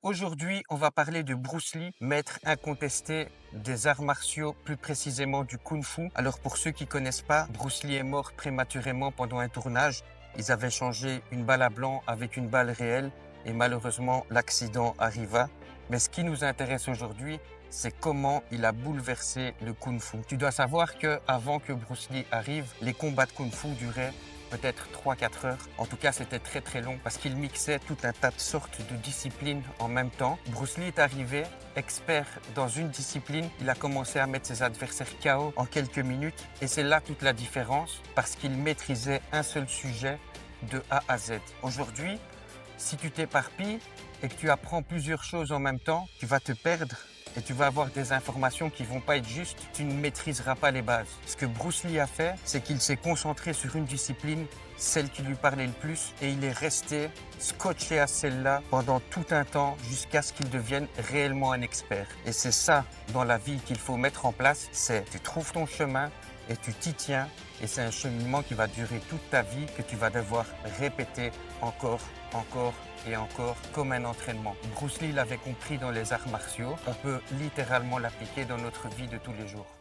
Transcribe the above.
Aujourd'hui, on va parler de Bruce Lee, maître incontesté des arts martiaux, plus précisément du Kung Fu. Alors pour ceux qui connaissent pas, Bruce Lee est mort prématurément pendant un tournage. Ils avaient changé une balle à blanc avec une balle réelle et malheureusement l'accident arriva. Mais ce qui nous intéresse aujourd'hui, c'est comment il a bouleversé le Kung Fu. Tu dois savoir que avant que Bruce Lee arrive, les combats de Kung Fu duraient peut-être 3-4 heures. En tout cas, c'était très très long parce qu'il mixait tout un tas de sortes de disciplines en même temps. Bruce Lee est arrivé, expert dans une discipline. Il a commencé à mettre ses adversaires KO en quelques minutes. Et c'est là toute la différence parce qu'il maîtrisait un seul sujet de A à Z. Aujourd'hui, si tu t'éparpilles et que tu apprends plusieurs choses en même temps, tu vas te perdre et tu vas avoir des informations qui vont pas être justes. Tu ne maîtriseras pas les bases. Ce que Bruce Lee a fait, c'est qu'il s'est concentré sur une discipline, celle qui lui parlait le plus, et il est resté scotché à celle-là pendant tout un temps jusqu'à ce qu'il devienne réellement un expert. Et c'est ça dans la vie qu'il faut mettre en place, c'est tu trouves ton chemin et tu t'y tiens. Et c'est un cheminement qui va durer toute ta vie, que tu vas devoir répéter encore et encore comme un entraînement. Bruce Lee l'avait compris dans les arts martiaux. On peut littéralement l'appliquer dans notre vie de tous les jours.